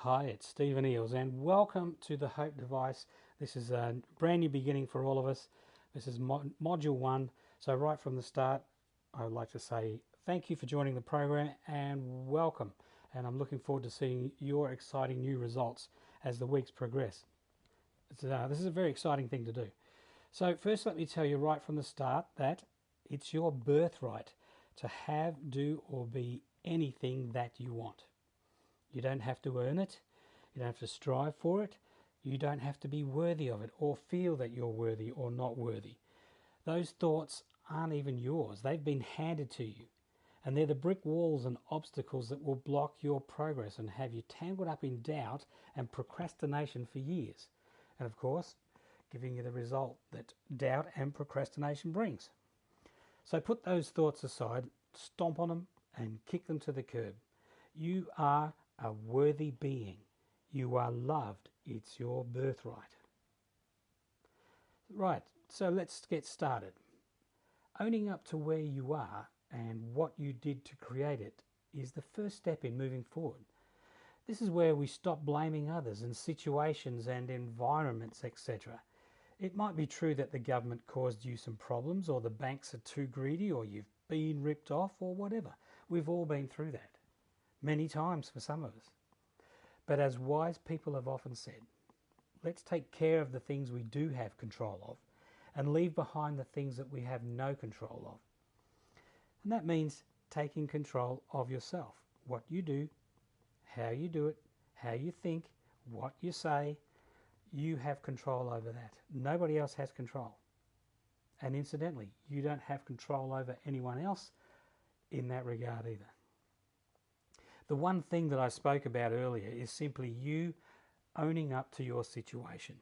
Hi, it's Stephen Eels, and welcome to the Hope Device. This is a brand new beginning for all of us. This is module 1. So, right from the start, I would like to say thank you for joining the program and welcome. And I'm looking forward to seeing your exciting new results as the weeks progress. This is a very exciting thing to do. So, first, let me tell you right from the start that it's your birthright to have, do, or be anything that you want. You don't have to earn it. You don't have to strive for it. You don't have to be worthy of it or feel that you're worthy or not worthy. Those thoughts aren't even yours. They've been handed to you. And they're the brick walls and obstacles that will block your progress and have you tangled up in doubt and procrastination for years. And of course, giving you the result that doubt and procrastination brings. So put those thoughts aside, stomp on them and kick them to the curb. You are a worthy being. You are loved. It's your birthright. Right, so let's get started. Owning up to where you are and what you did to create it is the first step in moving forward. This is where we stop blaming others and situations and environments, etc. It might be true that the government caused you some problems, or the banks are too greedy, or you've been ripped off, or whatever. We've all been through that. Many times for some of us. But as wise people have often said, let's take care of the things we do have control of and leave behind the things that we have no control of. And that means taking control of yourself. What you do, how you think, what you say, you have control over that. Nobody else has control. And incidentally, you don't have control over anyone else in that regard either. The one thing that I spoke about earlier is simply you owning up to your situation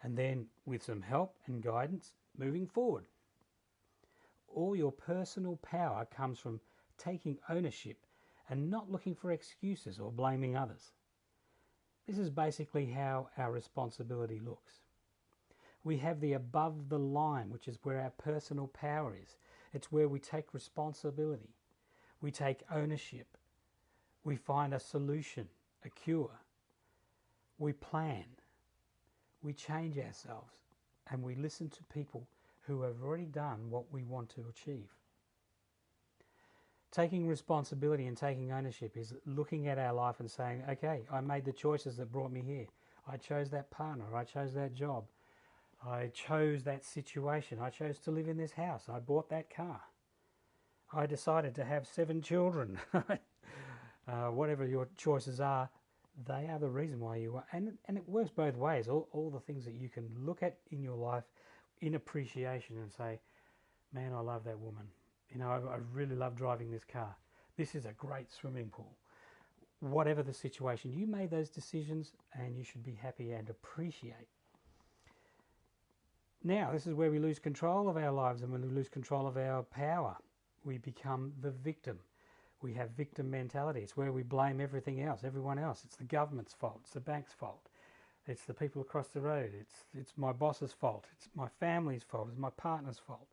and then with some help and guidance moving forward. All your personal power comes from taking ownership and not looking for excuses or blaming others. This is basically how our responsibility looks. We have the above the line, which is where our personal power is. It's where we take responsibility. We take ownership. We find a solution, a cure. We plan. We change ourselves. And we listen to people who have already done what we want to achieve. Taking responsibility and taking ownership is looking at our life and saying, okay, I made the choices that brought me here. I chose that partner. I chose that job. I chose that situation. I chose to live in this house. I bought that car. I decided to have 7 children. Whatever your choices are, they are the reason why you are. And it works both ways. All the things that you can look at in your life in appreciation and say, man, I love that woman. You know, I really love driving this car. This is a great swimming pool. Whatever the situation, you made those decisions and you should be happy and appreciate. Now, this is where we lose control of our lives, and when we lose control of our power, we become the victim. We have victim mentality. It's where we blame everything else, everyone else. It's the government's fault. It's the bank's fault. It's the people across the road. It's my boss's fault. It's my family's fault. It's my partner's fault.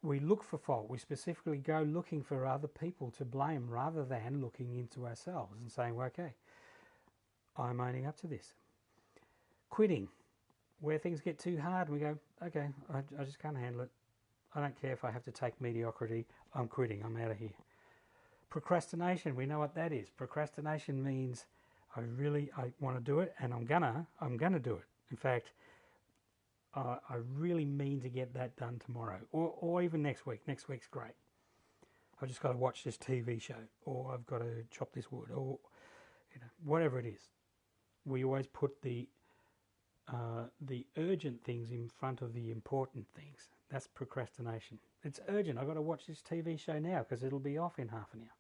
We look for fault. We specifically go looking for other people to blame rather than looking into ourselves and saying, well, okay, I'm owning up to this. Quitting, where things get too hard, we go, okay, I just can't handle it. I don't care if I have to take mediocrity. I'm quitting. I'm out of here. Procrastination, we know what that is. Procrastination means I want to do it, and I'm gonna do it. In fact, I really mean to get that done tomorrow, or even next week. Next week's great. I've just got to watch this TV show, or I've got to chop this wood, or whatever it is. We always put the urgent things in front of the important things. That's procrastination. It's urgent. I've got to watch this TV show now because it'll be off in half an hour.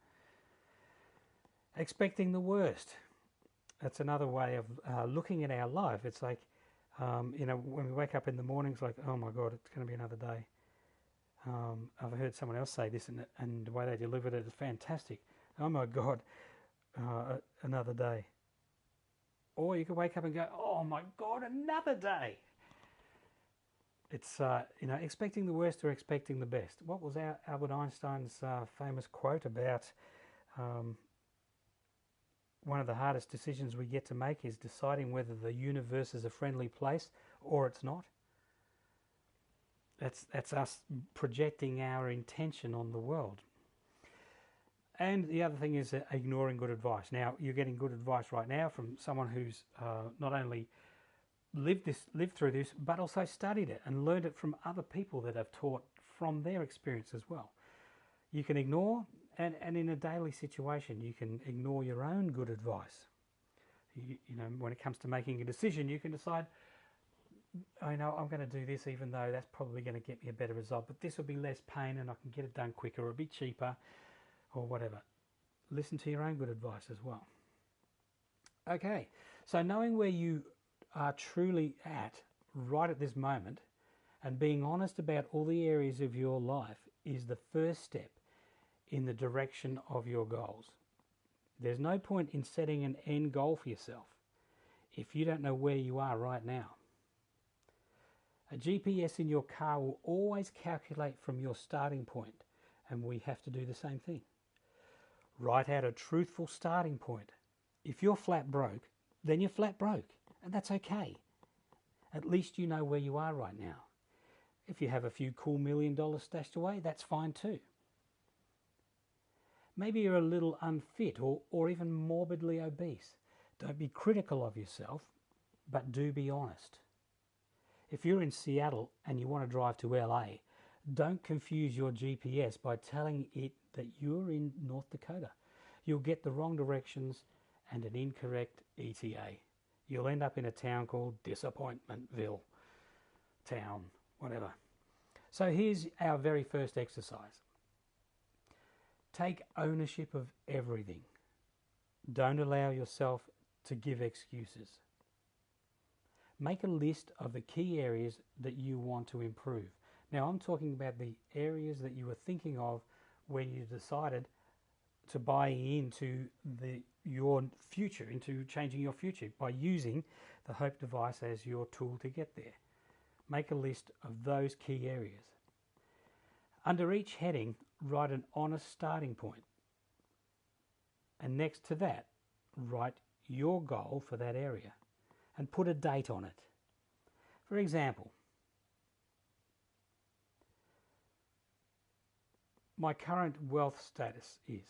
Expecting the worst. That's another way of looking at our life. It's like, when we wake up in the morning, it's like, oh my God, it's going to be another day. I've heard someone else say this, and the way they delivered it is fantastic. Oh my God, another day. Or you can wake up and go, oh my God, another day. It's, expecting the worst or expecting the best. What was Albert Einstein's famous quote about one of the hardest decisions we get to make is deciding whether the universe is a friendly place or it's not. That's us projecting our intention on the world. And the other thing is ignoring good advice. Now, you're getting good advice right now from someone who's not only lived through this, but also studied it and learned it from other people that have taught from their experience as well. You can ignore, and in a daily situation, you can ignore your own good advice. You know, when it comes to making a decision, you can decide, I know I'm going to do this even though that's probably going to get me a better result, but this will be less pain and I can get it done quicker, or it'll be cheaper, or whatever. Listen to your own good advice as well. Okay, so knowing where you are truly at right at this moment and being honest about all the areas of your life is the first step in the direction of your goals. There's no point in setting an end goal for yourself if you don't know where you are right now. A GPS in your car will always calculate from your starting point, and we have to do the same thing. Write out a truthful starting point. If you're flat broke, then you're flat broke, and that's okay. At least you know where you are right now. If you have a few cool $1 million stashed away, that's fine too. Maybe you're a little unfit or even morbidly obese. Don't be critical of yourself, but do be honest. If you're in Seattle and you want to drive to LA, don't confuse your GPS by telling it that you're in North Dakota. You'll get the wrong directions and an incorrect ETA. You'll end up in a town called Disappointmentville town, whatever. So here's our very first exercise. Take ownership of everything. Don't allow yourself to give excuses. Make a list of the key areas that you want to improve. Now, I'm talking about the areas that you were thinking of when you decided to buy into your future, into changing your future by using the Hope device as your tool to get there. Make a list of those key areas. Under each heading, write an honest starting point. And next to that, write your goal for that area and put a date on it. For example, my current wealth status is,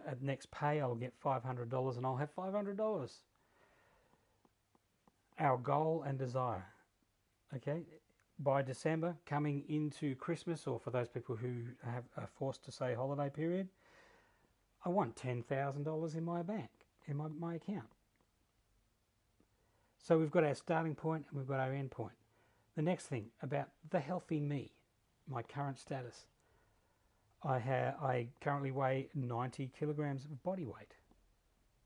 at next pay I'll get $500 and I'll have $500. Our goal and desire, okay? By December, coming into Christmas, or for those people who are forced to say holiday period, I want $10,000 in my bank, in my account. So we've got our starting point and we've got our end point. The next thing about the healthy me, my current status. I currently weigh 90 kilograms of body weight,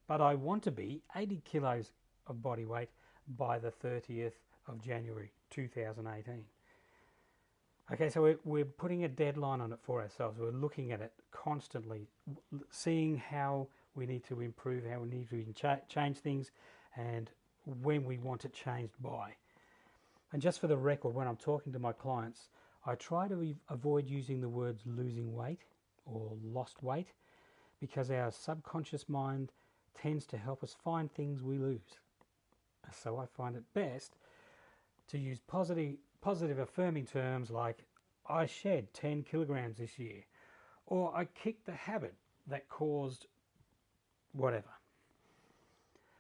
but I want to be 80 kilos of body weight by the 30th of January 2018. Okay, so we're putting a deadline on it for ourselves. We're looking at it constantly, seeing how we need to improve, how we need to change things, and when we want it changed by. And just for the record, when I'm talking to my clients, I try to avoid using the words losing weight or lost weight, because our subconscious mind tends to help us find things we lose. So I find it best to use positive affirming terms like, I shed 10 kilograms this year, or I kicked the habit that caused whatever.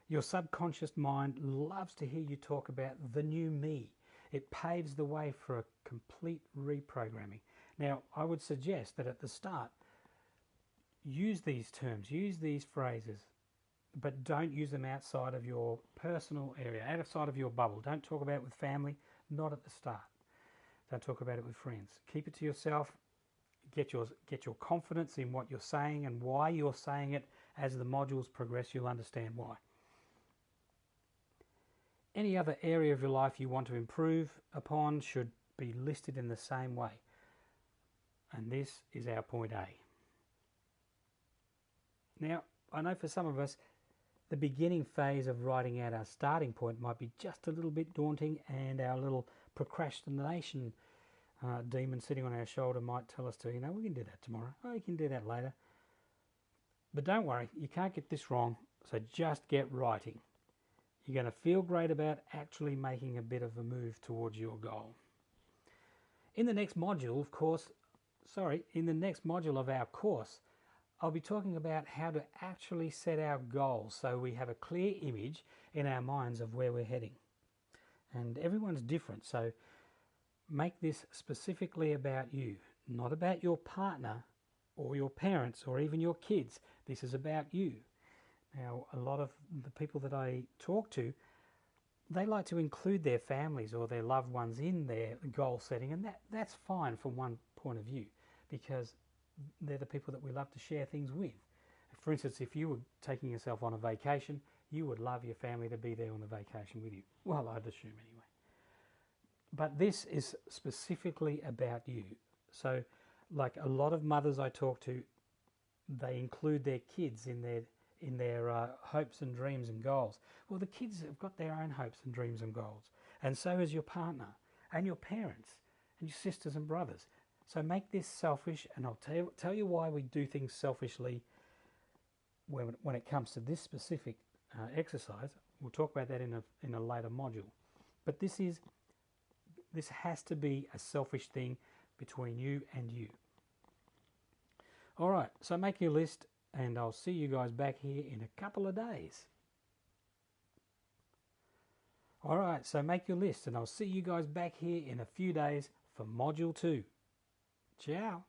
Your subconscious mind loves to hear you talk about the new me. It paves the way for a complete reprogramming. Now, I would suggest that at the start, use these terms, use these phrases, but don't use them outside of your personal area, outside of your bubble. Don't talk about it with family, not at the start. Don't talk about it with friends. Keep it to yourself. Get your confidence in what you're saying and why you're saying it. As the modules progress, you'll understand why. Any other area of your life you want to improve upon should be listed in the same way. And this is our point A. Now, I know for some of us, the beginning phase of writing out our starting point might be just a little bit daunting, and our little procrastination demon sitting on our shoulder might tell us to, we can do that tomorrow. Oh, you can do that later. But don't worry, you can't get this wrong, so just get writing. You're going to feel great about actually making a bit of a move towards your goal. In the next module, in the next module of our course, I'll be talking about how to actually set our goals so we have a clear image in our minds of where we're heading. And everyone's different, so make this specifically about you, not about your partner or your parents or even your kids. This is about you. Now, a lot of the people that I talk to, they like to include their families or their loved ones in their goal setting, and that's fine from one point of view, because they're the people that we love to share things with. For instance, if you were taking yourself on a vacation, you would love your family to be there on the vacation with you. Well, I'd assume anyway. But this is specifically about you. So, like a lot of mothers I talk to, they include their kids in their hopes and dreams and goals. Well, the kids have got their own hopes and dreams and goals, and so has your partner and your parents and your sisters and brothers. So make this selfish, and I'll tell you why we do things selfishly when it comes to this specific exercise. We'll talk about that in a later module. But this has to be a selfish thing between you and you. All right, so make your list, and I'll see you guys back here in a couple of days. All right, so make your list, and I'll see you guys back here in a few days for Module 2. Ciao.